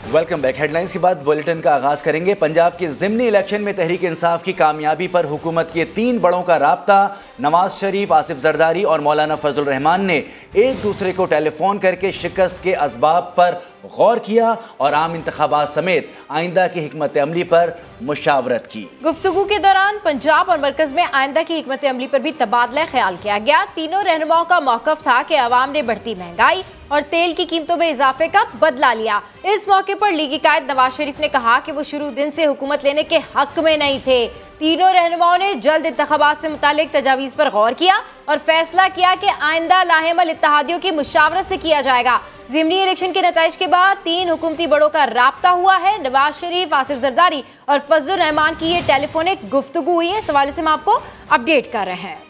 Welcome back. Headlines के बाद bulletin का आगाज करेंगे। पंजाब के ज़िमनी इलेक्शन में तहरीक इंसाफ की कामयाबी पर हुकूमत के 3 बड़ों का राब्ता। नवाज शरीफ, आसिफ जरदारी और मौलाना फजल रहमान ने एक दूसरे को टेलीफोन करके शिकस्त के असबाब पर गौर किया और आम इंतखाबात समेत आइंदा की हिकमत अमली पर मुशावरत की। गुफ्तगू के दौरान पंजाब और मरकज में आइंदा की हिकमत अमली पर भी तबादला ख्याल किया गया। तीनों रहनुमाओं का मौक़िफ़ था कि अवाम ने बढ़ती महंगाई और तेल की कीमतों में इजाफे का बदला लिया। इस मौके पर लीगी कायद नवाज शरीफ ने कहा कि वो शुरू दिन से हुकूमत लेने के हक में नहीं थे। तीनों रहनुमाओं ने जल्द इंतखाबात से मुतालिक तजावीज़ पर गौर किया और फैसला किया कि आइंदा लाहेमल इत्तेहादियों की मुशावरत से किया जाएगा। ज़िमनी इलेक्शन के नताइज के बाद 3 हुकूमती बड़ों का राब्ता हुआ है। नवाज शरीफ, आसिफ जरदारी और फजल रहमान की ये टेलीफोनिक गुफ्तगू हुई है। इस हवाले से हम आपको अपडेट कर रहे हैं।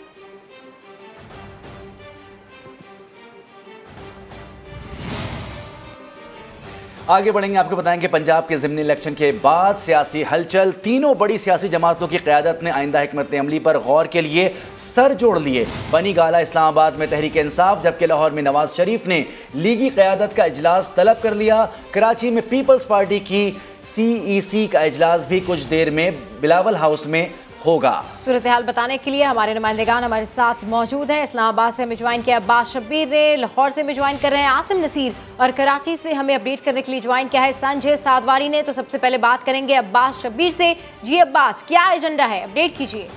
आगे बढ़ेंगे, आपको बताएंगे पंजाब के ज़िमनी इलेक्शन के बाद सियासी हलचल। तीनों बड़ी सियासी जमातों की क़यादत ने आइंदा हिकमत अमली पर गौर के लिए सर जोड़ लिए। बनी गाला इस्लामाबाद में तहरीक इंसाफ, जबकि लाहौर में नवाज शरीफ ने लीगी क़यादत का इजलास तलब कर लिया। कराची में पीपल्स पार्टी की CEC का इजलास भी कुछ देर में बिलावल हाउस में होगा। सूरत हाल बताने के लिए हमारे नुमाइंदेगान हमारे साथ मौजूद हैं। इस्लामाबाद से हमें ज्वाइन किया अब्बास शब्बीर ने, लाहौर से हमें ज्वाइन कर रहे हैं आसिम नसीर और कराची से हमें अपडेट करने के लिए ज्वाइन किया है संजय साधवारी ने। तो सबसे पहले बात करेंगे अब्बास शब्बीर से। जी अब्बास, क्या एजेंडा है, अपडेट कीजिए।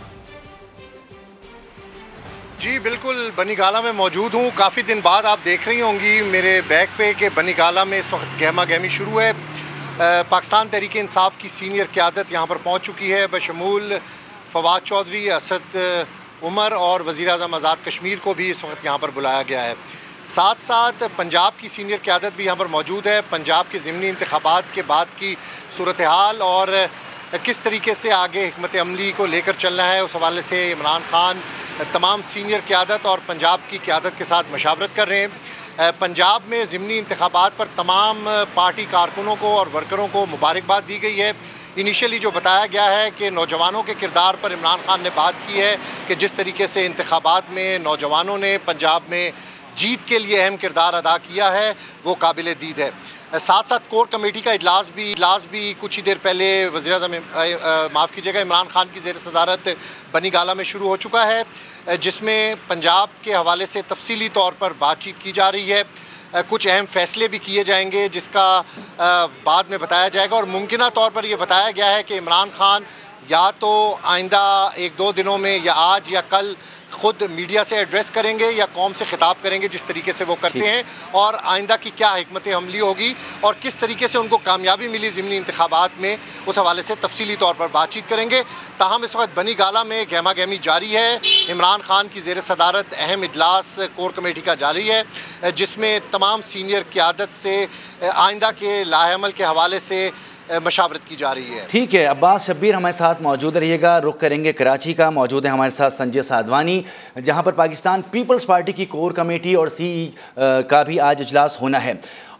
जी बिल्कुल, बनी गाला में मौजूद हूँ। काफ़ी दिन बाद आप देख रही होंगी मेरे बैक पे कि बनी गाला में इस वक्त गहमा गहमी शुरू है। पाकिस्तान तहरीक इंसाफ की सीनियर क़यादत यहाँ पर पहुँच चुकी है, बशमूल फवाद चौधरी, असद उमर और वज़ीर-ए-आज़म आज़ाद कश्मीर को भी इस वक्त यहाँ पर बुलाया गया है। साथ साथ पंजाब की सीनियर क़यादत भी यहाँ पर मौजूद है। पंजाब के ज़िमनी इंतखाबात के बाद की सूरत हाल और किस तरीके से आगे हिकमत अमली को लेकर चलना है, उस हवाले से इमरान खान तमाम सीनियर क़यादत और पंजाब की क़यादत के साथ मशावरत कर रहे हैं। पंजाब में ज़िमनी इंतखाबात पर तमाम पार्टी कारकुनों को और वर्करों को मुबारकबाद दी गई है। इनिशियली जो बताया गया है कि नौजवानों के किरदार पर इमरान खान ने बात की है कि जिस तरीके से इंतखाबात में नौजवानों ने पंजाब में जीत के लिए अहम किरदार अदा किया है, वो काबिल दीद है। साथ साथ कोर कमेटी का इजलास भी कुछ ही देर पहले वज़ीर-ए-आज़म माफ़ कीजिएगा इमरान खान की ज़ेर सदारत बनी गाला में शुरू हो चुका है, जिसमें पंजाब के हवाले से तफसीली तौर पर बातचीत की जा रही है। कुछ अहम फैसले भी किए जाएंगे जिसका बाद में बताया जाएगा और मुमकिना तौर पर यह बताया गया है कि इमरान खान या तो आइंदा 1-2 दिनों में या आज या कल खुद मीडिया से एड्रेस करेंगे या कौम से खिताब करेंगे, जिस तरीके से वो करते हैं, और आइंदा की क्या हिकमत अमली होगी और किस तरीके से उनको कामयाबी मिली ज़िमनी इंतखाबात में, उस हवाले से तफसीली तौर पर बातचीत करेंगे। ताहम इस वक्त बनी गाला में गहमा गहमी जारी है। इमरान खान की ज़ेर सदारत अहम इजलास कोर कमेटी का जारी है, जिसमें तमाम सीनियर क़यादत से आइंदा के लाहेअमल के हवाले से मशावरत की जा रही है। ठीक है, अब्बास शब्बीर हमारे साथ मौजूद रहिएगा। रुख करेंगे कराची का। मौजूद है हमारे साथ संजय साधवानी, जहां पर पाकिस्तान पीपल्स पार्टी की कोर कमेटी और CE का भी आज इजलास होना है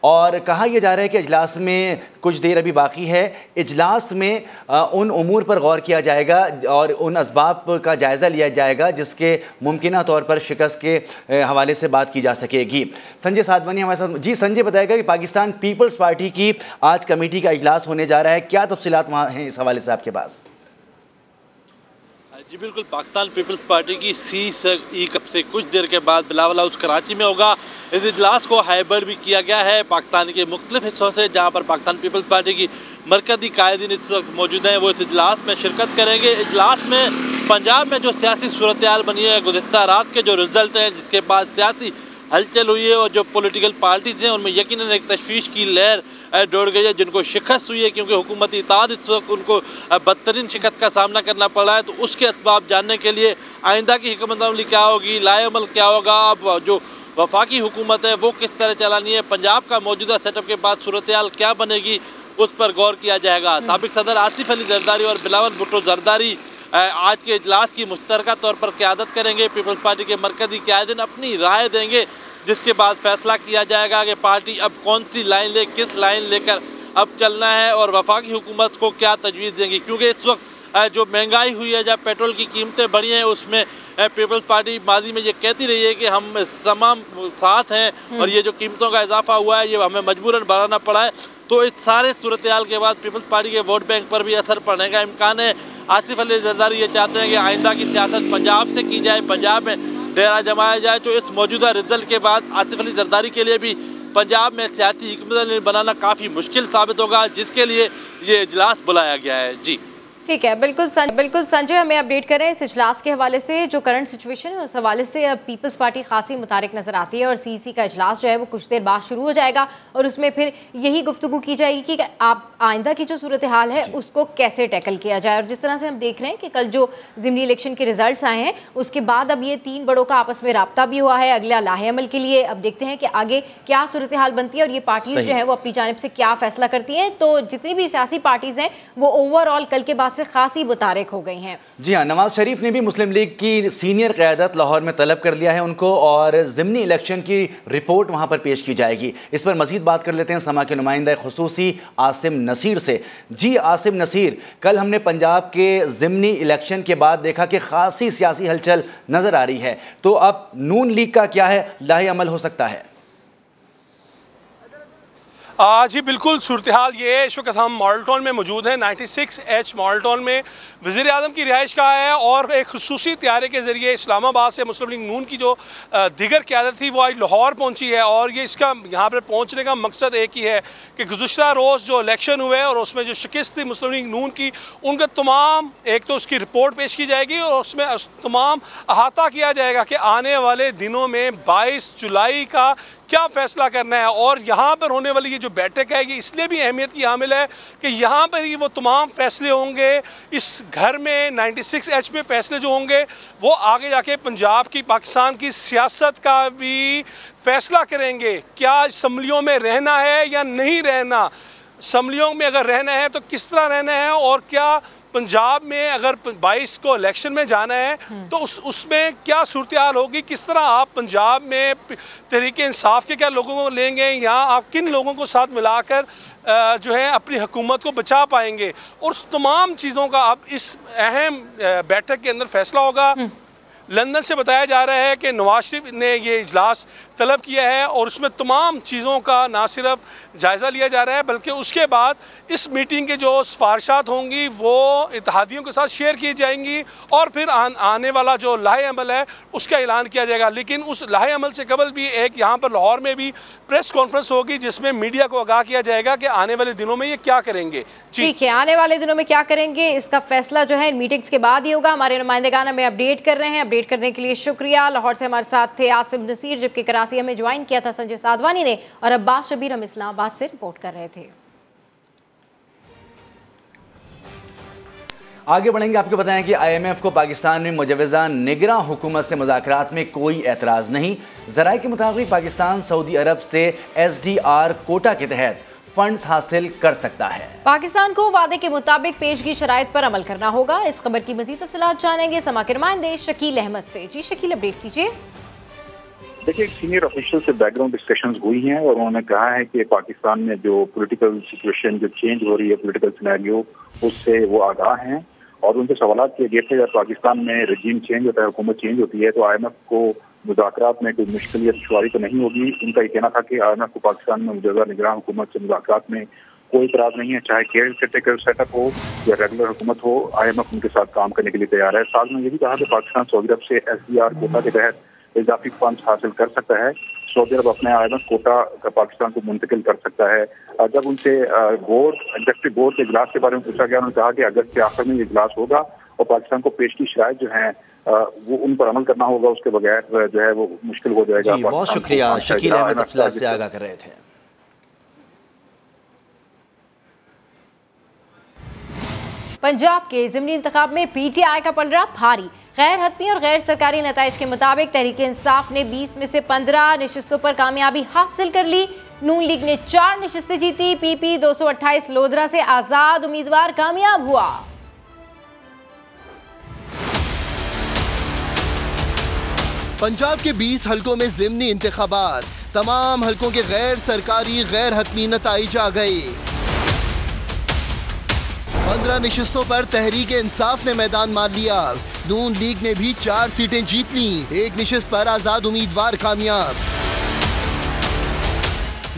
और कहा यह जा रहा है कि इजलास में कुछ देर अभी बाकी है। इजलास में उन उमूर पर गौर किया जाएगा और उन असबाब का जायज़ा लिया जाएगा जिसके मुमकिना तौर पर शिकस्त के हवाले से बात की जा सकेगी। संजय साधवानी हमारे साथ। जी संजय, बताएगा कि पाकिस्तान पीपल्स पार्टी की आज कमेटी का इजलास होने जा रहा है, क्या तफसीलात वहाँ हैं इस हवाले से आपके पास? जी बिल्कुल, पाकिस्तान पीपल्स पार्टी की CE कब से कुछ देर के बाद बिलावल हाउस कराची में होगा। इस इजलास को हाइब्रिड भी किया गया है पाकिस्तान के मुख्तलिफ हिस्सों से, जहां पर पाकिस्तान पीपल्स पार्टी की मरकज़ी कायदीन इस वक्त मौजूद हैं, वो इस इजलास में शिरकत करेंगे। इजलास में पंजाब में जो सियासी सूरत हाल बनी है, गुज़िश्ता रात के जो रिजल्ट हैं, जिसके बाद सियासी हलचल हुई है और जो पॉलिटिकल पार्टीज़ हैं उनमें यकीनन एक तशवीश की लहर दौड़ गई है, जिनको शिकस्त हुई है क्योंकि हुकूमती इत्तेहाद इस वक्त उनको बदतरीन शिकस्त का सामना करना पड़ रहा है। तो उसके असबाब जानने के लिए आइंदा की हिकमत अमली क्या होगी, लाएअमल क्या होगा, अब जो वफाकी हुकूमत है वो किस तरह चलानी है, पंजाब का मौजूदा सेटअप के बाद सूरत हाल क्या बनेगी, उस पर गौर किया जाएगा। साबिक सदर आसिफ अली जरदारी और बिलावल भुट्टो जरदारी आज के इजलास की मुश्तरका तौर पर क़यादत करेंगे। पीपल्स पार्टी के मरकज़ी क़यादीन अपनी राय देंगे, जिसके बाद फैसला किया जाएगा कि पार्टी अब कौन सी लाइन ले, किस लाइन लेकर अब चलना है और वफाकी हुकूमत को क्या तजवीज़ देंगी। क्योंकि इस वक्त जो महंगाई हुई है, जब पेट्रोल की कीमतें बढ़ी हैं, उसमें पीपल्स पार्टी माजी में ये कहती रही है कि हम तमाम साथ हैं और ये जो कीमतों का इजाफा हुआ है ये हमें मजबूरन बढ़ाना पड़ा है। तो इस सारे सूरत हाल के बाद पीपल्स पार्टी के वोट बैंक पर भी असर पड़ने का इम्कान है। आसिफ अली जरदारी ये चाहते हैं कि आइंदा की सियासत पंजाब से की जाए, पंजाब में डेरा जमाया जाए। तो इस मौजूदा रिजल्ट के बाद आसिफ अली जरदारी के लिए भी पंजाब में सियासी हिकमत बनाना काफ़ी मुश्किल साबित होगा, जिसके लिए ये इजलास बुलाया गया है। जी ठीक है, बिल्कुल संजय हमें अपडेट करें इस इजलास के हवाले से। जो करंट सिचुएशन है उस हवाले से अब पीपल्स पार्टी खासी मुतारिक नजर आती है और सीसी का इजलास जो है वो कुछ देर बाद शुरू हो जाएगा और उसमें फिर यही गुफ्तगू की जाएगी कि आप आइंदा की जो सूरत हाल है उसको कैसे टैकल किया जाए। और जिस तरह से हम देख रहे हैं कि कल जो ज़िमनी इलेक्शन के रिजल्ट आए हैं उसके बाद अब ये 3 बड़ों का आपस में रब्ता भी हुआ है अगला लाहे अमल के लिए। अब देखते हैं कि आगे क्या सूरत हाल बनती है और ये पार्टीज जो है वो अपनी जानिब से क्या फैसला करती हैं। तो जितनी भी सियासी पार्टीज हैं वो ओवरऑल कल के बाद से खासी मुतारिक हो गई हैं। जी हाँ, नवाज शरीफ ने भी मुस्लिम लीग की सीनियर क़यादत लाहौर में तलब कर लिया है उनको और ज़िमनी इलेक्शन की रिपोर्ट वहाँ पर पेश की जाएगी। इस पर मजीद बात कर लेते हैं समा के नुमाइंदा खुसूसी आसिम नसीर से। जी आसिम नसीर, कल हमने पंजाब के ज़िमनी इलेक्शन के बाद देखा कि खासी सियासी हलचल नज़र आ रही है, तो अब नून लीग का क्या है लाहे अमल हो सकता है? जी बिल्कुल, सूरत हाल ये है, इस वक्त हम मॉडल टाउन में मौजूद हैं। 96H मॉडल टाउन में वज़ीर आज़म की रिहाइश का है और एक खुसूसी त्यारे के ज़रिए इस्लामाबाद से मुस्लिम लीग नून की जो दीगर क़यादत थी वो आज लाहौर पहुंची है। और ये इसका यहाँ पर पहुंचने का मकसद एक ही है कि गुज़श्ता रोज़ जो इलेक्शन हुए और उसमें जो शिकस्त थी मुस्लिम लीग नून की, उनका तमाम एक तो उसकी रिपोर्ट पेश की जाएगी और उसमें तमाम अहाता किया जाएगा कि आने वाले दिनों में 22 जुलाई का क्या फ़ैसला करना है। और यहाँ पर होने वाली ये जो बैठक है ये इसलिए भी अहमियत की हामिल है कि यहाँ पर ही वो तमाम फ़ैसले होंगे। इस घर में 96H में फ़ैसले जो होंगे वो आगे जाके पंजाब की, पाकिस्तान की सियासत का भी फ़ैसला करेंगे। क्या असम्बलियों में रहना है या नहीं रहना, असम्बलियों में अगर रहना है तो किस तरह रहना है, और क्या पंजाब में अगर 22 को इलेक्शन में जाना है तो उसमें क्या सूरत हाल होगी, किस तरह आप पंजाब में तहरीक इंसाफ के क्या लोगों को लेंगे या आप किन लोगों को साथ मिलाकर जो है अपनी हुकूमत को बचा पाएंगे। और उस तमाम चीज़ों का अब इस अहम बैठक के अंदर फैसला होगा। लंदन से बताया जा रहा है कि नवाज शरीफ ने ये इजलास तलब किया है और उसमें तमाम चीज़ों का ना सिर्फ जायज़ा लिया जा रहा है बल्कि उसके बाद इस मीटिंग के जो सिफारिशात होंगी वो इत्तेहादियों के साथ शेयर की जाएंगी और फिर आने वाला जो लाहे अमल है उसका ऐलान किया जाएगा। लेकिन उस लाहे अमल से कबल भी एक यहाँ पर लाहौर में भी प्रेस कॉन्फ्रेंस होगी जिसमें मीडिया को आगाह किया जाएगा कि आने वाले दिनों में ये क्या करेंगे। ठीक है, आने वाले दिनों में क्या करेंगे इसका फैसला जो है मीटिंग्स के बाद ही होगा। हमारे नुमाइंदेगान हमें अपडेट कर रहे हैं, अपडेट करने के लिए शुक्रिया। लाहौर से हमारे साथ थे आसिम नसीर, जबकि कराची हमें ज्वाइन किया था संजय साधवानी ने, और अब्बास शबीर हम इस्लामाबाद से रिपोर्ट कर रहे थे। आगे बढ़ेंगे, आपको बताएं कि IMF को पाकिस्तान में मुजवज़ा निगरां हुकूमत से मुज़ाकरात में कोई एतराज़ नहीं। ज़राए के मुताबिक पाकिस्तान सऊदी अरब से SDR कोटा के तहत फंड्स हासिल कर सकता है। पाकिस्तान को वादे के मुताबिक पेशगी शराइत पर अमल करना होगा। इस खबर की मज़ीद तफसीलात जानेंगे समा के नुमाइंदे शकील अहमद से। जी शकील, अपडेट कीजिए। देखिए, सीनियर ऑफिशियल से बैकग्राउंड डिस्कशंस हुई हैं और उन्होंने कहा है कि पाकिस्तान में जो पॉलिटिकल सिचुएशन जो चेंज हो रही है, पॉलिटिकल सिनेरियो, उससे वो आगाह हैं और उनसे सवाल किए गए थे अगर पाकिस्तान में रजीम चेंज होता है, हुकूमत चेंज होती है तो IMF को मुज़ाकरात में कोई मुश्किल या दुश्वारी तो नहीं होगी। उनका ये कहना था कि IMF को पाकिस्तान में मुजवज़ा निगरान हुकूमत से मुज़ाकरात में कोई इतराज़ नहीं है, चाहे केयर टेकर सेटअप हो या रेगुलर हुकूमत हो, IMF उनके साथ काम करने के लिए तैयार है। साथ में ये भी कहा कि पाकिस्तान सऊदी अरब से SDR कोटा के तहत इजाफी फंड्स हासिल कर सकता है। सऊदी अरब अपने IMF कोटा का पाकिस्तान को मुंतकिल कर सकता है। जब उनसे एग्जीक्यूटिव बोर्ड के इजलास के बारे में पूछा गया, उन्होंने कहा कि अगस्त के आखिर में ये इजलास होगा और पाकिस्तान को पेश की शराइत जो है वो उन पर अमल करना होगा, उसके बगैर जो है वो मुश्किल हो जाएगा। बहुत शुक्रिया शकील अहमद तफसीलात से आगाह कर रहे थे। पंजाब के ज़िमनी इंतखाब में PTI का पलड़ा भारी। गैर हतमी और गैर सरकारी नताइज के मुताबिक तहरीक इंसाफ ने 20 में से 15 नशिस्तों पर कामयाबी हासिल कर ली। नून लीग ने 4 नशिस्तें जीती। PP 228 लोधरा से आजाद उम्मीदवार कामयाब हुआ। पंजाब के 20 हलकों में ज़िमनी इंतखाबात, तमाम हलकों के गैर सरकारी गैर हतमी नताइज आ गए। 15 नशिस्तों पर तहरीक इंसाफ ने मैदान मार लिया। नून लीग ने भी 4 सीटें जीत लीं। 1 नशिस्त पर आजाद उम्मीदवार कामयाब।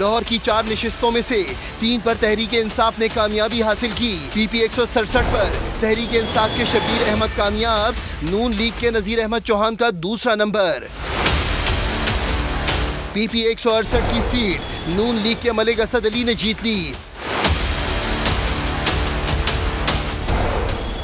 लाहौर की 4 निशिस्तों में से 3 पर तहरीक इंसाफ ने कामयाबी हासिल की। PP 167 पर तहरीक इंसाफ के शब्बीर अहमद कामयाब, नून लीग के नजीर अहमद चौहान का दूसरा नंबर। PP 168 की सीट नून लीग के मलिक असद अली ने जीत ली।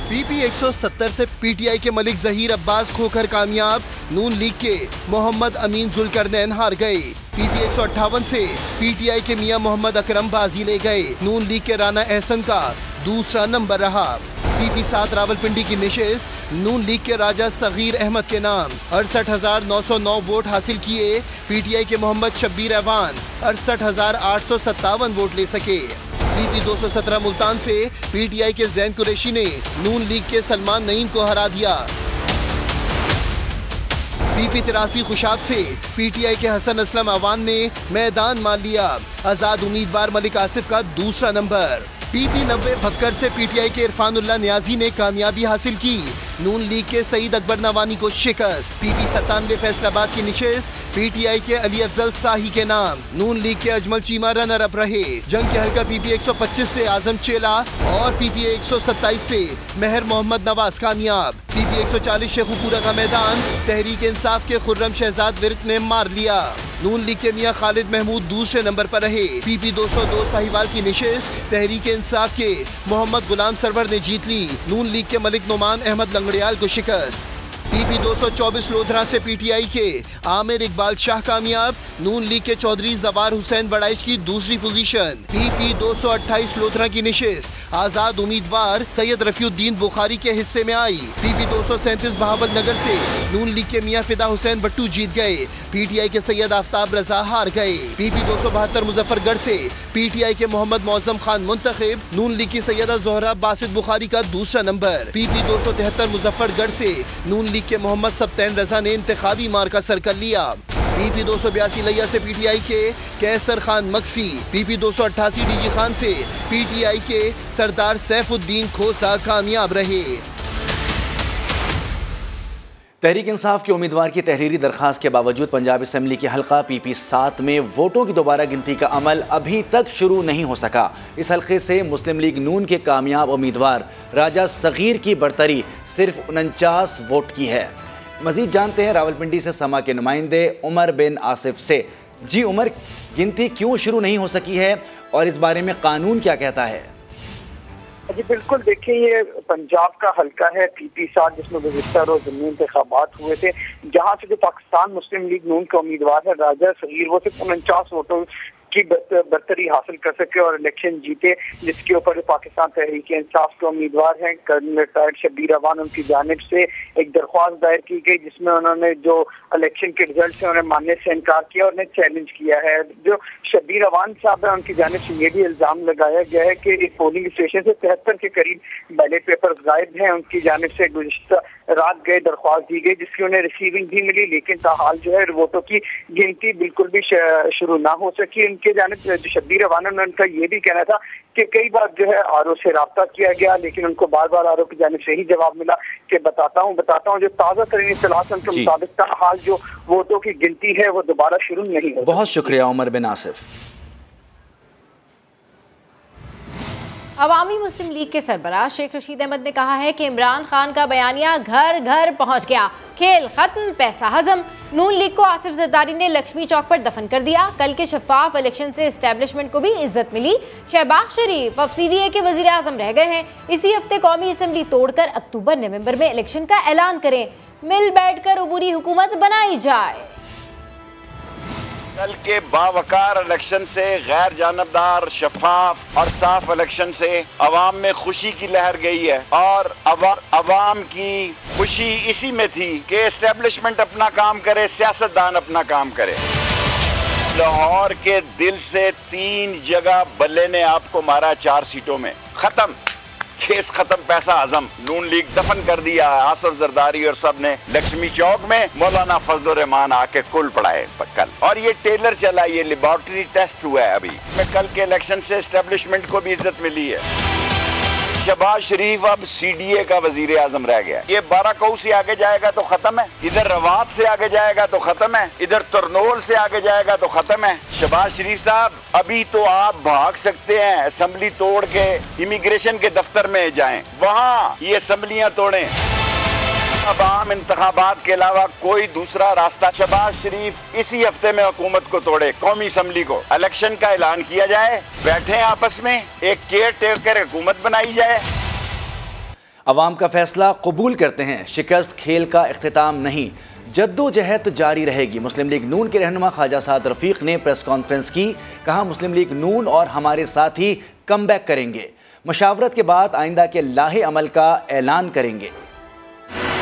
PP 170 से PTI के मलिक जहीर अब्बास खोकर कामयाब, नून लीग के मोहम्मद अमीन जुल्करनैन हार गए। PP 158 से PTI के मियां मोहम्मद अकरम बाजी ले गए, नून लीग के राना एहसन का दूसरा नंबर रहा। PP 7 रावलपिंडी की निशिस्त नून लीग के राजा सगीर अहमद के नाम 68,909 वोट हासिल किए। PTI के मोहम्मद शब्बीर अवान 68,857 वोट ले सके। PP 217 मुल्तान से PTI के जैन कुरैशी ने नून लीग के सलमान नईम को हरा दिया। PP 83 खुशाब से PTI के हसन असलम अवान ने मैदान मान लिया। आजाद उम्मीदवार मलिक आसिफ का दूसरा नंबर। PP 90 भक्कर से PTI के इरफानुल्लाह नियाजी ने कामयाबी हासिल की, नून लीग के सईद अकबर नवानी को शिकस्त। PP 97 फैसलाबाद की निशिस्त PTI के अली अफजल साही के नाम, नून लीग के अजमल चीमा रनर अप रहे। जंग के हल्का PP 125 से आजम चेला और PP 127 से मेहर मोहम्मद नवाज कामयाब। PP 140 शेखुपुरा का मैदान तहरीक इंसाफ के खुर्रम शहजाद विर्क ने मार लिया, नून लीग के मियां खालिद महमूद दूसरे नंबर पर रहे। PP 202 साहिवाल की निशिस्त तहरीक इंसाफ के मोहम्मद गुलाम सरवर ने जीत ली, नून लीग के मलिक नुमान अहमद लंगड़ियाल को शिकस्त। PP 224 लोधरा से PTI के आमिर इकबाल शाह कामयाब, नून लीग के चौधरी जवार हुसैन बड़ाइश की दूसरी पोजीशन। PP 228 लोधरा की निशिस्त आजाद उम्मीदवार सैयद रफीउद्दीन बुखारी के हिस्से में आई। PP 237 बहावल नगर से नून लीग के मियां फिदा हुसैन बट्टू जीत गए, PTI के सैयद आफ्ताब रजा हार गए। PP 272 मुजफ्फरगढ़ से PTI के मोहम्मद मौजम खान मुंतखब, नून लीग की सैयदा जोहरा बासित बुखारी का दूसरा नंबर। PP 273 मुजफ्फरगढ़ से नून लीग के मोहम्मद सब्तैन रजा ने इंतखाबी मार्का सर कर लिया। PP 282 लिया से PTI के कैसर खान मक्सी, PP 288 DG खान से PTI के सरदार सैफुद्दीन खोसा कामयाब रहे। तहरीक इंसाफ के उम्मीदवार की तहरीरी दरखास्त के बावजूद पंजाब असम्बली के हल्का PP 7 में वोटों की दोबारा गिनती का अमल अभी तक शुरू नहीं हो सका। इस हल्के से मुस्लिम लीग नून के कामयाब उम्मीदवार राजा सगीर की बढ़तरी सिर्फ 49 वोट की है। मजीद जानते हैं रावलपिंडी से समा के नुमाइंदे उमर बिन आसिफ से। जी उमर, गिनती क्यों शुरू नहीं हो सकी है और इस बारे में कानून क्या कहता है? जी बिल्कुल, देखिए ये पंजाब का हल्का है PP 7 जिसमें गुज़िश्ता रोज ज़मीनी इंतखाबात हुए थे, जहाँ से जो पाकिस्तान मुस्लिम लीग नून का उम्मीदवार है राजा सगीर, वो सिर्फ 49 वोटों की बर्तरी हासिल कर सके और इलेक्शन जीते, जिसके ऊपर पाकिस्तान तहरीक इंसाफ के उम्मीदवार हैं कर्नल रिटायर्ड शब्बीर अवान, उनकी जानिब से एक दरख्वास्त दायर की गई जिसमें उन्होंने जो इलेक्शन के रिजल्ट से उन्हें मानने से इनकार किया और उन्हें चैलेंज किया है। जो शब्बीर अवान साहब है उनकी जानिब से ये भी इल्जाम लगाया गया है कि इस पोलिंग स्टेशन से 73 के करीब बैलेट पेपर गायब हैं। उनकी जानिब से गुज़िश्ता रात गए दरख्वास्त दी गई जिसकी उन्हें रिसीविंग भी मिली, लेकिन ताहाल जो है वोटों की गिनती बिल्कुल भी शुरू ना हो सकी। उनके जानिब जो शब्बीर अवान है उनका ये भी कहना था कि कई बार जो है RO से रब्ता किया गया, लेकिन उनको बार बार RO की जानिब से ही जवाब मिला कि बताता हूँ। जो ताज़ा तरीन इत्तलात उनके मुताबिक ताहाल जो वोटों की गिनती है वो दोबारा शुरू नहीं हो। बहुत शुक्रिया उमर बिन आसिफ। अवामी मुस्लिम लीग के सरबराह शेख रशीद अहमद ने कहा है कि इमरान खान का बयानिया घर घर पहुंच गया, खेल खत्म, पैसा हजम। नून लीग को आसिफ जरदारी ने लक्ष्मी चौक पर दफन कर दिया। कल के शफाफ इलेक्शन से एस्टेब्लिशमेंट को भी इज्जत मिली। शहबाज शरीफ अब CDA के वजीर आजम रह गए हैं। इसी हफ्ते कौमी असम्बली तोड़कर अक्टूबर नवंबर में इलेक्शन का ऐलान करें, मिल बैठकर उबूरी हुकूमत बनाई जाए। कल के बावकार इलेक्शन से, गैर जानबदार, शफाफ और साफ इलेक्शन से अवाम में खुशी की लहर गई है और अवाम की खुशी इसी में थी कि एस्टेब्लिशमेंट अपना काम करे, सियासतदान अपना काम करे। लाहौर के दिल से 3 जगह बल्ले ने आपको मारा, 4 सीटों में। खत्म, केस खत्म, पैसा हजम। नून लीग दफन कर दिया आसिफ जरदारी और सब ने लक्ष्मी चौक में मौलाना फजलुर रहमान आके कुल पढ़ाए कल। और ये टेलर चला, ये लेबोरेटरी टेस्ट हुआ है अभी। कल के इलेक्शन से एस्टेब्लिशमेंट को भी इज्जत मिली है। शहबाज शरीफ अब CDA का वजीर आजम रह गया। ये बाराकऊ से आगे जाएगा तो खत्म है, इधर रवात से आगे जाएगा तो खत्म है, इधर तरनोल से आगे जाएगा तो खत्म है। शहबाज शरीफ साहब, अभी तो आप भाग सकते हैं, असेंबली तोड़ के इमिग्रेशन के दफ्तर में जाएं, वहाँ ये असेंबलियां तोड़ें। अब आम इंतखाबात के अलावा कोई दूसरा रास्ता। शहबाज शरीफ इसी हफ्ते में हुकूमत को तोड़े, कौमी असम्बली को, इलेक्शन का ऐलान किया जाए, बैठे आपस में, एक केयर टेकर हुकूमत बनाई जाए। अवाम का फैसला कबूल करते हैं, शिकस्त खेल का इख्तिताम नहीं, जद्दोजहद जारी रहेगी। मुस्लिम लीग नून के रहनुमा ख्वाजा साद रफीक ने प्रेस कॉन्फ्रेंस की, कहा मुस्लिम लीग नून और हमारे साथी कम बैक करेंगे, मशावरत के बाद आइंदा के लाहे अमल का ऐलान करेंगे।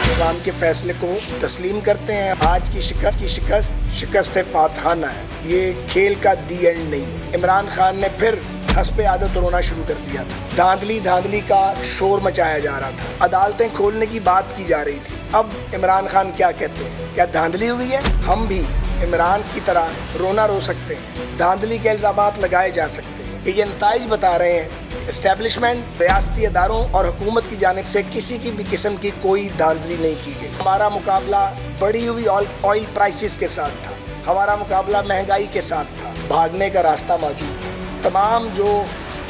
अवाम के फैसले को तस्लीम करते हैं। आज की शिकस्त फातहाना है, ये खेल का दी एंड नहीं है। इमरान खान ने फिर हस्बे आदत रोना शुरू कर दिया था, धांधली का शोर मचाया जा रहा था, अदालतें खोलने की बात की जा रही थी। अब इमरान खान क्या कहते हैं, क्या धांधली हुई है? हम भी इमरान की तरह रोना रो सकते हैं, धांधली के इल्जामात लगाए जा सकते हैं। ये नताइज बता रहे हैं एस्टेब्लिशमेंट, रियासती अदारों और हुकूमत की जानिब से किसी की भी किस्म की कोई धांधली नहीं की गई। हमारा मुकाबला बढ़ी हुई ऑयल प्राइसेस के साथ था, हमारा मुकाबला महंगाई के साथ था, भागने का रास्ता मौजूद था। तमाम जो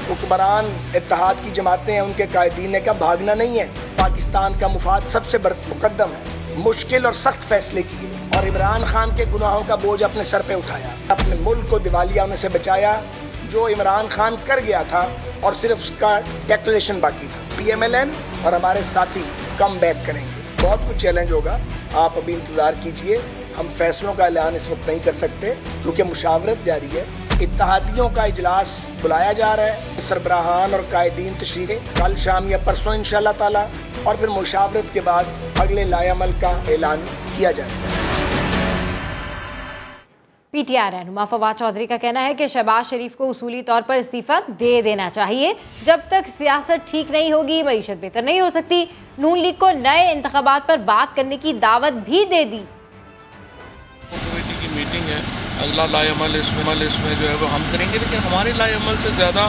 हुक्मरान इत्तेहाद की जमातें हैं, उनके कायदीन का भागना नहीं है, पाकिस्तान का मुफाद सबसे मुकद्दम है। मुश्किल और सख्त फैसले किए और इमरान खान के गुनाहों का बोझ अपने सर पे उठाया, अपने मुल्क को दिवालिया होने से बचाया, जो इमरान खान कर गया था और सिर्फ उसका डेक्लेरेशन बाकी था। PMLN और हमारे साथी कम बैक करेंगे। बहुत कुछ चैलेंज होगा, आप अभी इंतज़ार कीजिए। हम फैसलों का ऐलान इस वक्त नहीं कर सकते क्योंकि मुशावरत जारी है। इत्तेहादियों का इजलास बुलाया जा रहा है, सरबराहान और कायदीन तशरीफ़ कल शाम या परसों इंशाअल्लाह ताला, और फिर मुशावरत के बाद अगले लाएअमल का ऐलान किया जाएगा। PTI रहनुमा फवाद चौधरी का कहना है कि शहबाज शरीफ को उसूली तौर पर इस्तीफा दे देना चाहिए। जब तक सियासत ठीक नहीं होगी, मईशत बेहतर नहीं हो सकती। नून लीग को नए इंतखाबात पर बात करने की दावत भी दे दी। कमेटी की मीटिंग है, अगला लाएअमल इसमें जो है वो हम करेंगे, लेकिन हमारे लाएअमल से ज़्यादा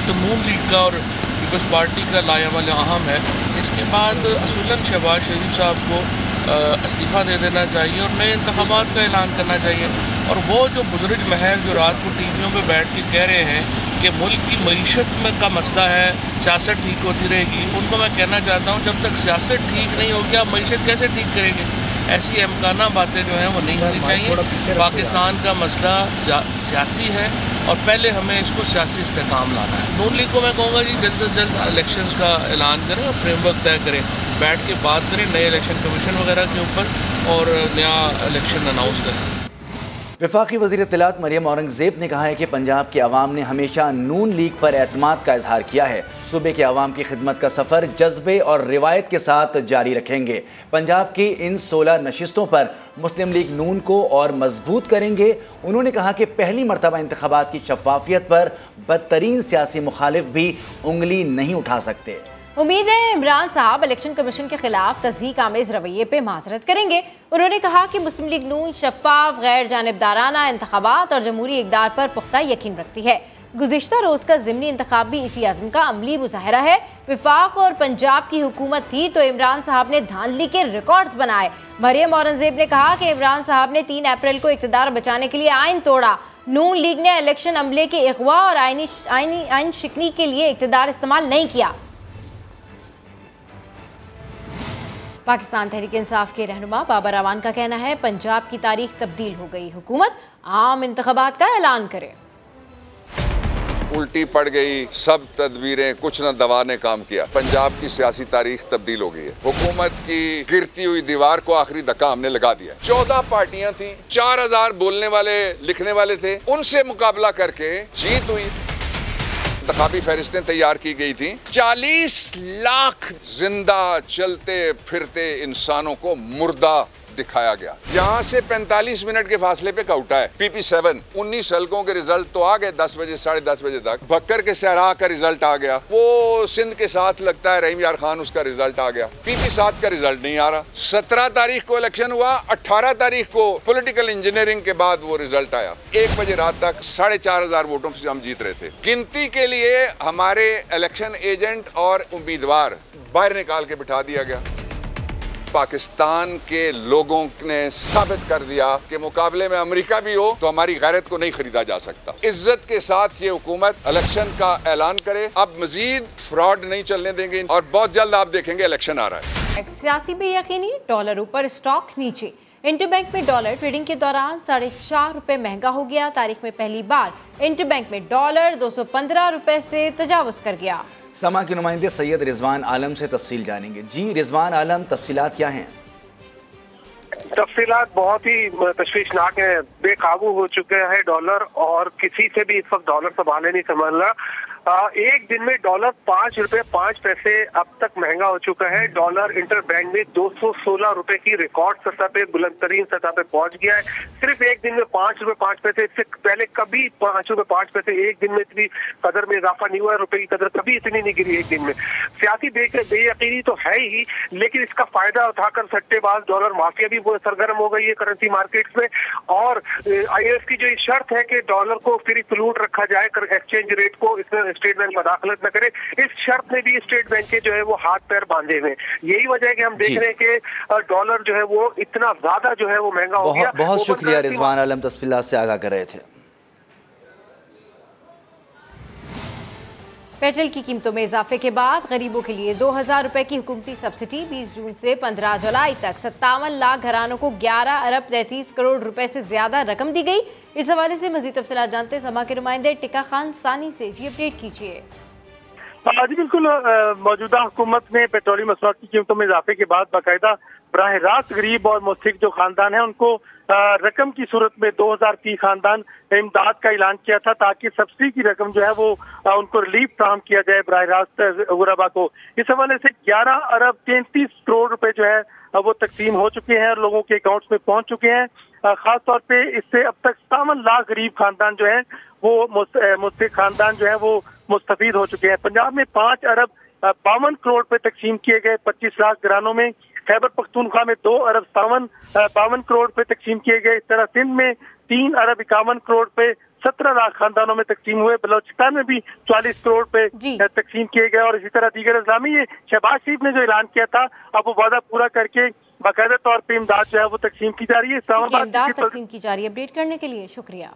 तो नून लीग का और पीपल्स पार्टी का लाएअमल अहम है। इसके बाद असूलन शहबाज शरीफ साहब को इस्तीफ़ा दे देना चाहिए और नए इंतखाबात का ऐलान करना चाहिए। और वो जो बुजुर्ग महल जो रात को टीवियों पे बैठ के कह रहे हैं कि मुल्क की मईशत में का मसला है, सियासत ठीक होती रहेगी, उनको मैं कहना चाहता हूँ जब तक सियासत ठीक नहीं होगी आप मईशत कैसे ठीक करेंगे? ऐसी अमकाना बातें जो हैं वो नहीं होनी चाहिए। पाकिस्तान का मसला सियासी है और पहले हमें इसको सियासी इस्तेकाम लाना है। नून लीग को मैं कहूँगा जी जल्द से जल्द इलेक्शंस का ऐलान करें और फ्रेमवर्क तय करें, बैठ के बात करें नए इलेक्शन कमीशन वगैरह के ऊपर और नया इलेक्शन अनाउंस करें। वफाकी वज़ीर इत्तलात मरियम औरंगज़ेब ने कहा है कि पंजाब के अवाम ने हमेशा नून लीग पर एतमाद का इजहार किया है। सूबे के अवाम की खिदमत का सफ़र जज्बे और रिवायत के साथ जारी रखेंगे। पंजाब की इन 16 नशिस्तों पर मुस्लिम लीग नून को और मजबूत करेंगे। उन्होंने कहा कि पहली मरतबा इंतखाबात की शफाफियत पर बदतरीन सियासी मुखालिफ भी उंगली नहीं उठा सकते। उम्मीद है इमरान साहब इलेक्शन कमीशन के खिलाफ तस्दीक आमेज रवैये पे माजरत करेंगे। उन्होंने कहा कि मुस्लिम लीग नून शफाफ, गैर जानिबदाराना इंतखाबात और जमहूरी इक़दार पर पुख्ता यकीन रखती है। गुज़िश्ता रोज़ का ज़िमनी इंतखाब भी इसी आज़म का अमली मुज़ाहरा है। विफाक और पंजाब की हुकूमत थी तो इमरान साहब ने धांधली के रिकॉर्ड्स बनाए। मरियम औरंगज़ेब ने कहा कि इमरान साहब ने 3 अप्रैल को इक़्तिदार बचाने के लिए आइन तोड़ा। नून लीग ने इलेक्शन अमले के अगवा और आइन शिकनी के लिए इक़्तिदार इस्तेमाल नहीं किया। पाकिस्तान तहरीक इंसाफ के रहनुमा बाबर अवान का कहना है पंजाब की तारीख तब्दील हो गई, हुकूमत आम इंतखाबात का ऐलान करे। उल्टी पड़ गई, सब तदबीरें कुछ न दवा ने काम किया। पंजाब की सियासी तारीख तब्दील हो गई है। हुकूमत की गिरती हुई दीवार को आखिरी धक्का हमने लगा दिया। 14 पार्टियां थी, 4000 बोलने वाले लिखने वाले थे, उनसे मुकाबला करके जीत हुई। इंतखाबी फहरिस्तें तैयार की गई थी। 40 लाख जिंदा चलते फिरते इंसानों को मुर्दा दिखाया गया। यहाँ से 45 मिनट के फासले पे काउटा है। PP7 19 हलकों के रिजल्ट तो आ गए 10 बजे 10:30 बजे तक। भक्कर के सहरा का रिजल्ट आ गया, वो सिंध के साथ लगता है रहीम यार खान, उसका रिजल्ट आ गया। PP7 का रिजल्ट नहीं आ रहा। 17 तारीख को इलेक्शन हुआ, 18 तारीख को पॉलिटिकल इंजीनियरिंग के बाद वो रिजल्ट आया। 1 बजे रात तक 4,500 वोटों से हम जीत रहे थे। गिनती के लिए हमारे इलेक्शन एजेंट और उम्मीदवार बाहर निकाल के बिठा दिया गया। पाकिस्तान के लोगों ने साबित कर दिया कि मुकाबले में अमेरिका भी हो तो हमारी गैरत को नहीं खरीदा जा सकता। इज्जत के साथ ये हुकूमत इलेक्शन का ऐलान करे, अब मजीद फ्रॉड नहीं चलने देंगे और बहुत जल्द आप देखेंगे इलेक्शन आ रहा है। सियासी बेयकीनी, डॉलर ऊपर स्टॉक नीचे। इंटरबैंक में डॉलर ट्रेडिंग के दौरान 4.5 रुपए महंगा हो गया। तारीख में पहली बार इंटरबैंक में डॉलर 215 रुपए से तजावुज कर गया। समा के नुमाइंदे सैयद रिजवान आलम से तफसील जानेंगे। जी रिजवान आलम, तफसीलात क्या हैं? तफसीलात बहुत ही तशवीशनाक है। बेकाबू हो चुके हैं डॉलर और किसी से भी इस वक्त डॉलर संभाले नहीं संभल रहा। एक दिन में डॉलर 5 रुपए 5 पैसे अब तक महंगा हो चुका है। डॉलर इंटरबैंक में 216 रुपए की रिकॉर्ड सतह पे, बुलंद तरीन सतह पे पहुंच गया है। सिर्फ एक दिन में 5 रुपए 5 पैसे, इससे पहले कभी 5 रुपए 5 पैसे एक दिन में इतनी कदर में इजाफा नहीं हुआ। रुपए की कदर कभी इतनी नहीं गिरी एक दिन में। सियासी बेयकीनी तो है ही, लेकिन इसका फायदा उठाकर सट्टेबाज डॉलर माफिया भी सरगर्म हो गई है करेंसी मार्केट्स में। और IMF की जो शर्त है कि डॉलर को फ्री फ्लूट रखा जाए, एक्सचेंज रेट को, इसमें स्टेट बैंक मदाखलत न करे, इस शर्त में भी स्टेट बैंक के जो है वो हाथ पैर बांधे हुए। यही वजह है कि हम देख रहे हैं कि डॉलर जो है वो इतना ज्यादा जो है वो महंगा हो गया। बहुत शुक्रिया रिजवान आलम, तफसीलात से आगाह कर रहे थे। पेट्रोल की कीमतों में इजाफे के बाद गरीबों के लिए 2,000 रुपए की हुकूमती सब्सिडी 20 जून से 15 जुलाई तक 57 लाख घरानों को 11 अरब 33 करोड़ रुपए से ज्यादा रकम दी गई। इस हवाले से मजीद तफसीलात जानते हैं समा के नुमाइंदे टिका खान सानी से। जी अपडेट कीजिए। जी बिल्कुल, मौजूदा हुकूमत ने पेट्रोलियम मसनूआत की कीमतों में इजाफे के बाद बाकायदा बराह रास्त गरीब और मुस्तहिक जो खानदान है उनको रकम की सूरत में 2,000 फी खानदान इमदाद का ऐलान किया था, ताकि सब्सिडी की रकम जो है वो उनको रिलीफ फ्राहम किया जाए बराह रास्त गुरबा को। इस हवाले से 11 अरब 33 करोड़ रुपए जो है वो तकसीम हो चुके हैं और लोगों के अकाउंट्स में पहुंच चुके हैं। खास तौर पे इससे अब तक 57 लाख गरीब खानदान जो है वो मुस्तहिक खानदान जो है वो मुस्तफीद हो चुके हैं। पंजाब में 5 अरब 52 करोड़ रुपए तकसीम किए गए 25 लाख घरानों में। खैबर पख्तूनख्वा में 2 अरब 52 करोड़ रुपए तकसीम किए गए। इस तरह सिंध में 3 अरब 51 करोड़ रुपए 17 लाख खानदानों में तकसीम हुए। बलोचिस्तान में भी 40 करोड़ रुपए तकसीम किए गए। और इसी तरह दीगर अजला में ये शहबाज शरीफ ने जो ऐलान किया था, अब वो वादा पूरा करके बाकायदा तौर पे इमदाद जो है वो तकसीम की जा रही है। इमदाद तकसीम की जा रही है। अपडेट करने के लिए शुक्रिया।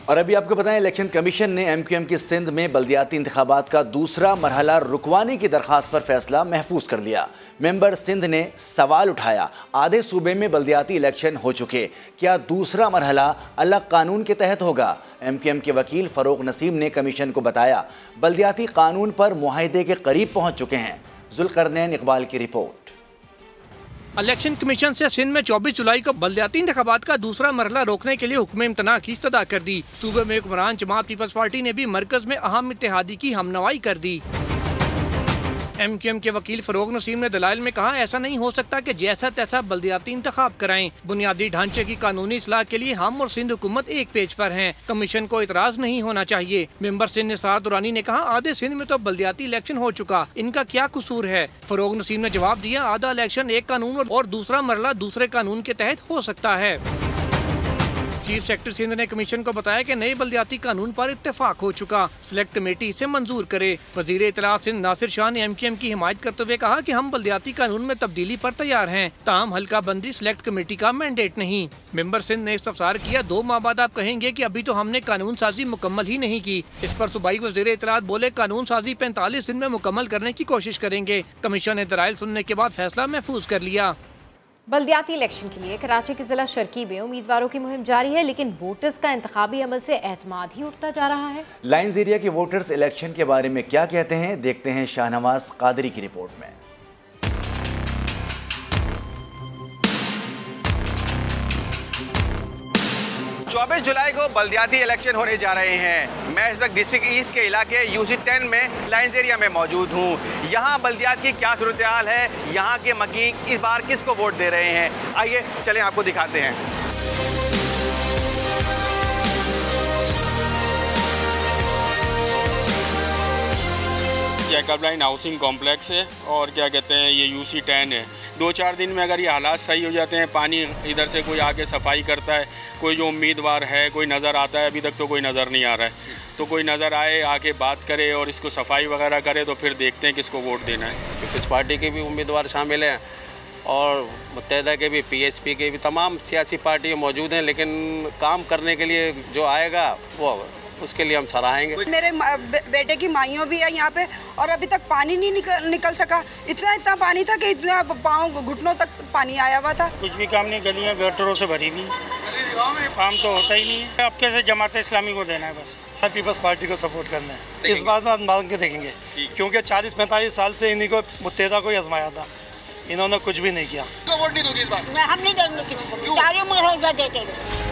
और अभी आपको बताएं, इलेक्शन कमीशन ने MQM की सिंध में बल्दियाती इंतखाबात का दूसरा मरहला रुकवाने की दरख्वास्त पर फैसला महफूज कर लिया। मेंबर सिंध ने सवाल उठाया, आधे सूबे में बल्दियाती इलेक्शन हो चुके, क्या दूसरा मरहला अलग कानून के तहत होगा? MQM के वकील फरोग नसीम ने कमीशन को बताया, बल्दियाती कानून पर मुआहदे के करीब पहुँच चुके हैं। जुल्करनैन इकबाल की रिपोर्ट। इलेक्शन कमीशन से सिंध में 24 जुलाई को बल्दियाती इंतखाबात का दूसरा मरहला रोकने के लिए हुक्म इम्तना की इस्तदा कर दी। सूबे में हुक्मरान जमात पीपल्स पार्टी ने भी मरकज में अहम इत्तेहादी की हमनवाई कर दी। MQM के वकील फरोग नसीम ने दलाइल में कहा, ऐसा नहीं हो सकता कि जैसा तैसा बल्दियाती इंतखाब कराएं। बुनियादी ढांचे की कानूनी इस्लाह के लिए हम और सिंध हुकूमत एक पेज पर हैं। कमीशन को इतराज नहीं होना चाहिए। मेंबर सिंध निसार दुरानी ने कहा, आधे सिंध में तो बल्दियाती इलेक्शन हो चुका, इनका क्या कसूर है? फरोग नसीम ने जवाब दिया, आधा इलेक्शन एक कानून और दूसरा मरला दूसरे कानून के तहत हो सकता है। चीफ सेक्रेटरी सिंध ने कमीशन को बताया कि नए बल्दियाती कानून पर इत्तेफाक हो चुका, सिलेक्ट कमेटी इसे मंजूर करे। वजीर इत्तलात सिंध नासिर शाह ने MQM की हिमायत करते हुए कहा कि हम बल्दियाती कानून में तब्दीली पर तैयार हैं, ताहम हल्का बंदी सिलेक्ट कमेटी का मैंडेट नहीं। मेंबर सिंध ने इस्तफसार किया, 2 माह बाद आप कहेंगे कि अभी तो हमने कानून साजी मुकम्मल ही नहीं की। इस पर सूबाई वजीर इत्तलात बोले, कानून साजी 45 दिन में मुकम्मल करने की कोशिश करेंगे। कमीशन ने दलाइल सुनने के बाद फैसला महफूज कर लिया। बल्दियाती इलेक्शन के लिए कराची के जिला शर्की में उम्मीदवारों की मुहिम जारी है, लेकिन वोटर्स का इंतखाबी अमल से एतमाद ही उठता जा रहा है। लाइन्स एरिया के वोटर्स इलेक्शन के बारे में क्या कहते हैं, देखते हैं शाहनवाज कादरी की रिपोर्ट में। 24 जुलाई को बल्दियाती इलेक्शन होने जा रहे हैं। मैं इस वक्त डिस्ट्रिक्ट ईस्ट के इलाके UC10 में लाइन्स एरिया में मौजूद हूँ। यहाँ बल्दियात की क्या सूरत हाल है, यहाँ के मकी इस बार किसको वोट दे रहे हैं, आइए चलें आपको दिखाते हैं। जैकब लाइन हाउसिंग कॉम्प्लेक्स है और क्या कहते हैं ये UC10 है। 2-4 दिन में अगर ये हालात सही हो जाते हैं, पानी इधर से कोई आके सफाई करता है, कोई जो उम्मीदवार है कोई नज़र आता है, अभी तक तो कोई नज़र नहीं आ रहा है, तो कोई नज़र आए आके बात करे और इसको सफाई वगैरह करे तो फिर देखते हैं किसको वोट देना है। पीपल्स पार्टी के भी उम्मीदवार शामिल हैं और मुत्तहिदा के भी, PSP के भी, तमाम सियासी पार्टियाँ मौजूद हैं, लेकिन काम करने के लिए जो आएगा वो उसके लिए हम सराहेंगे। मेरे बेटे की माइयों भी है यहाँ पे और अभी तक पानी नहीं निकल सका। इतना पानी था कि इतना पाँव घुटनों तक पानी आया हुआ था। कुछ भी काम नहीं, गलियाँ गटरों से भरी हुई, काम तो होता ही नहीं है। अब कैसे जमात इस्लामी को देना है, बस पीपल्स पार्टी को सपोर्ट करना है। इस बात हम मांग के देखेंगे क्योंकि 40-45 साल से इन्हीं को मुत्तहिदा को ही आजमाया था, इन्होंने कुछ भी नहीं किया। वोट नहीं दोगे इस बार? हम नहीं देंगे किसी को, सारे मुहर्रम देते हैं,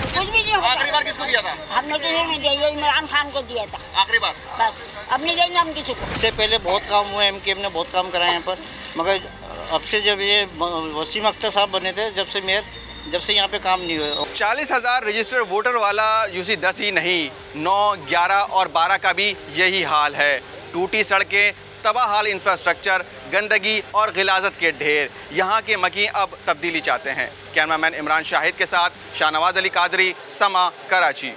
कुछ भी नहीं होता। आखिरी बार किसको दिया था? हमने किसी में दिया, इमरान खान को दिया था आखिरी बार, बस। अब नहीं देंगे हम किसी को। इससे पहले बहुत काम हुए, MKM ने बहुत काम कराए यहाँ पर, मगर अब से जब ये वसीम अख्तर साहब बने थे, जब से मेयर, जब से यहाँ पे काम नहीं हुआ। 40,000 रजिस्टर्ड वोटर वाला UC10 ही नहीं, 9, 11 और 12 का भी यही हाल है। टूटी सड़कें, तबाहाल इंफ्रास्ट्रक्चर, गंदगी और गिलाजत के ढेर। यहाँ के मकी अब तब्दीली चाहते हैं। कैमरामैन इमरान शाहिद के साथ शाहनवाज अली कादरी, समा, कराची।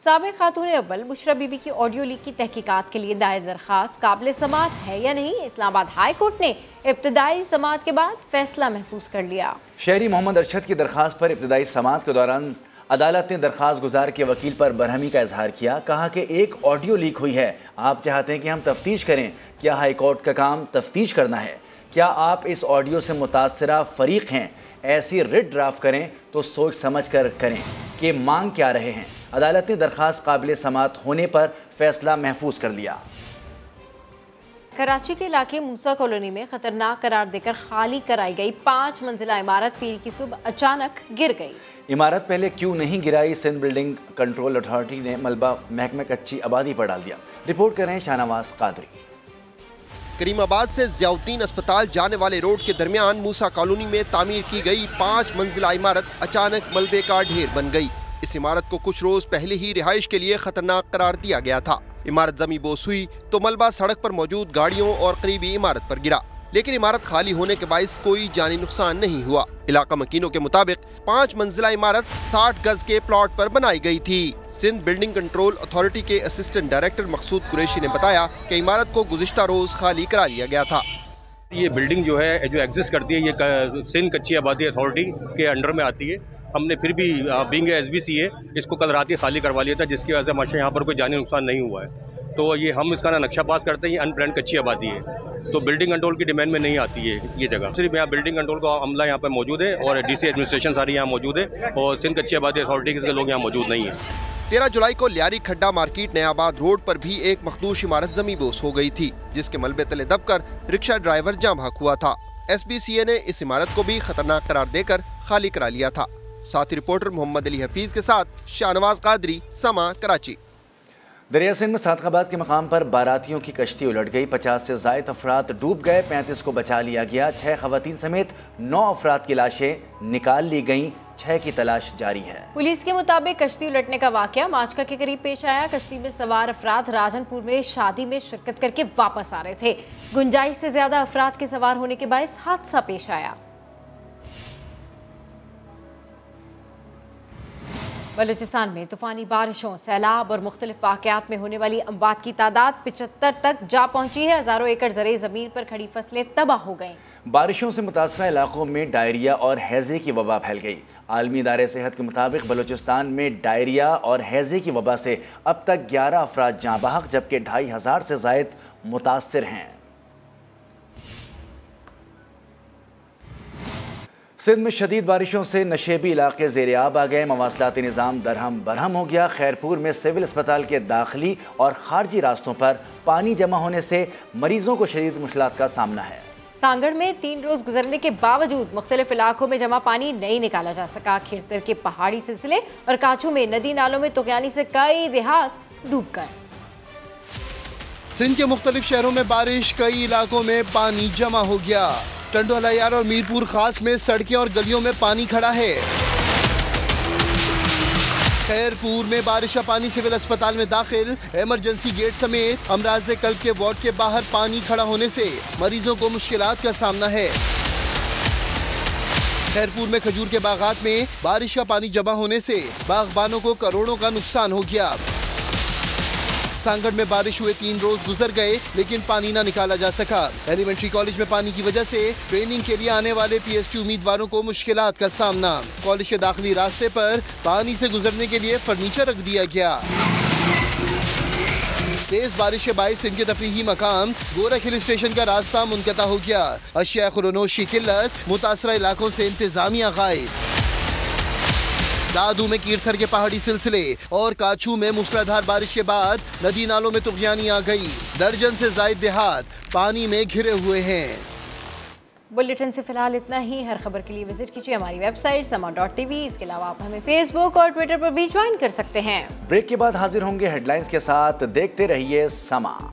साबिक़ खातून अव्वल बुशरा बीबी की ऑडियो लीक की तहकीकात के लिए दायर दरखास्त काबिल समाअत है या नहीं, इस्लामाबाद हाई कोर्ट ने इब्तदाई समाअत के बाद फैसला महफूज कर लिया। शहरी मोहम्मद अरशद की दरखास्त पर इब्तदाई समाअत के दौरान अदालत ने दरखास्त गुजार के वकील पर बरहमी का इजहार किया। कहा कि एक ऑडियो लीक हुई है, आप चाहते हैं कि हम तफ्तीश करें। क्या हाई कोर्ट का काम तफ्तीश करना है? क्या आप इस ऑडियो से मुतासरा फरीक हैं? ऐसी रिट ड्राफ्ट करें तो सोच समझ कर करें कि मांग क्या रहे हैं। अदालत ने दरखास्त काबिल समाअत होने पर फैसला महफूज कर लिया। कराची के इलाके मूसा कॉलोनी में खतरनाक करार देकर खाली कराई गई 5 मंजिला इमारत पीर की सुबह अचानक गिर गई। इमारत पहले क्यों नहीं गिराई, सिंध बिल्डिंग कंट्रोल अथॉरिटी ने मलबा महकमे कच्ची आबादी पर डाल दिया। रिपोर्ट कर रहे हैं शाहनवाज कादरी। करीमाबाद से ज़ियाउद्दीन अस्पताल जाने वाले रोड के दरमियान मूसा कॉलोनी में तामीर की गई 5 मंजिला इमारत अचानक मलबे का ढेर बन गई। इस इमारत को कुछ रोज पहले ही रिहाइश के लिए खतरनाक करार दिया गया था। इमारत जमी बोस हुई तो मलबा सड़क पर मौजूद गाड़ियों और करीबी इमारत पर गिरा, लेकिन इमारत खाली होने के बाइस कोई जानी नुकसान नहीं हुआ। इलाका मकीनों के मुताबिक 5 मंजिला इमारत 60 गज के प्लॉट पर बनाई गई थी। सिंध बिल्डिंग कंट्रोल अथॉरिटी के असिस्टेंट डायरेक्टर मकसूद कुरैशी ने बताया कि इमारत को गुज़िश्ता रोज खाली करा लिया गया था। ये बिल्डिंग जो है जो एग्जिस्ट करती है, ये सिंध कच्ची आबादी अथॉरिटी के अंडर में आती है। हमने फिर भी बीइंग SBCA इसको कल रात ही खाली करवा लिया था, जिसकी वजह से माशा यहाँ पर कोई जानी नुकसान नहीं हुआ है। तो ये हम इसका नक्शा पास करते हैं, अनप्लान्ड कच्ची आबादी है, तो बिल्डिंग कंट्रोल की डिमांड में नहीं आती है ये जगह। सिर्फ यहाँ बिल्डिंग कंट्रोल का अमला यहाँ पर मौजूद है और DC एडमिनिस्ट्रेशन सारी यहाँ मौजूद है और सिंध कच्ची आबादी अथॉरिटी के लोग यहाँ मौजूद नहीं है। 13 जुलाई को लियारी खड्डा मार्केट नयाबाद रोड पर भी एक मखदूश इमारत जमी बोस हो गई थी, जिसके मलबे तले दबकर रिक्शा ड्राइवर जाम भाग हुआ था। SBCA ने इस इमारत को भी खतरनाक करार देकर खाली करा लिया था। साथी रिपोर्टर मोहम्मद अली हफीज के साथ शाहनवाज कादरी, समा, कराची। दरिया सिंध में सादकाबाद के मकाम पर बारातियों की कश्ती उलट गई। 50 से ज़ायद अफराद डूब गए, 35 को बचा लिया गया। 6 खवातीन समेत 9 अफराद की लाशें निकाल ली गईं, 6 की तलाश जारी है। पुलिस के मुताबिक कश्ती उलटने का वाकया माचका के करीब पेश आया। कश्ती में सवार अफराद राजनपुर में शादी में शिरकत करके वापस आ रहे थे। गुंजाइश से ज्यादा अफराद के सवार होने के बायस हादसा पेश आया। बलूचिस्तान में तूफानी बारिशों, सैलाब और मुख्तलिफ वाक़यात में होने वाली अमवात की तादाद 75 तक जा पहुंची है। हज़ारों एकड़ ज़रे ज़मीन पर खड़ी फसलें तबाह हो गईं। बारिशों से मुतासरा इलाकों में डायरिया और हैज़े की वबा फैल गई। आलमी इदारे सेहत के मुताबिक बलूचिस्तान में डायरिया और हैज़े की वबा से अब तक 11 अफराद जाँ बहक, जबकि 2500 से ज़ायद मुतासर हैं। सिंध में शदीद बारिशों से नशेबी इलाके ज़ेर आब आ गए। मवासलाती निज़ाम दरहम बरहम हो गया। खैरपुर में सिविल अस्पताल के दाखिली और खारजी रास्तों पर पानी जमा होने से मरीजों को शदीद मुश्किलात का सामना है। सांगड़ में 3 रोज गुजरने के बावजूद मुख्तलिफ इलाकों में जमा पानी नहीं निकाला जा सका। खिरतर के पहाड़ी सिलसिले और काछू में नदी नालों में तुगयानी से कई देहात डूब गए। सिंध के मुख्तलिफ शहरों में बारिश, कई इलाकों में पानी जमा हो गया। टंडो हलायार और मीरपुर खास में सड़कें और गलियों में पानी खड़ा है। खैरपुर में बारिश का पानी सिविल अस्पताल में दाखिल, इमरजेंसी गेट समेत अमराज़े कल्ब के वार्ड के बाहर पानी खड़ा होने से मरीजों को मुश्किलात का सामना है। खैरपुर में खजूर के बागात में बारिश का पानी जमा होने से बागबानों को करोड़ों का नुकसान हो गया। सांगड़ में बारिश हुए 3 रोज गुजर गए लेकिन पानी न निकाला जा सका। एलिमेंट्री कॉलेज में पानी की वजह से ट्रेनिंग के लिए आने वाले PhD उम्मीदवारों को मुश्किलात का सामना। कॉलेज के दाखिली रास्ते पर पानी से गुजरने के लिए फर्नीचर रख दिया गया। तेज बारिश के बाइस सिंध के तफरीही मकाम गोरख हिल स्टेशन का रास्ता मुनक़ता हो गया। अशिया खुरनोश की किल्लत, मुतासरा इलाकों से इंतजामिया गायब। दादू में कीरथर के पहाड़ी सिलसिले और काछू में मूसलाधार बारिश के बाद नदी नालों में तुगयानी आ गई। दर्जन से ज्यादा देहात पानी में घिरे हुए हैं। बुलेटिन से फिलहाल इतना ही। हर खबर के लिए विजिट कीजिए हमारी वेबसाइट sama.tv। इसके अलावा आप हमें फेसबुक और ट्विटर पर भी ज्वाइन कर सकते हैं। ब्रेक के बाद हाजिर होंगे हेडलाइंस के साथ। देखते रहिए समा।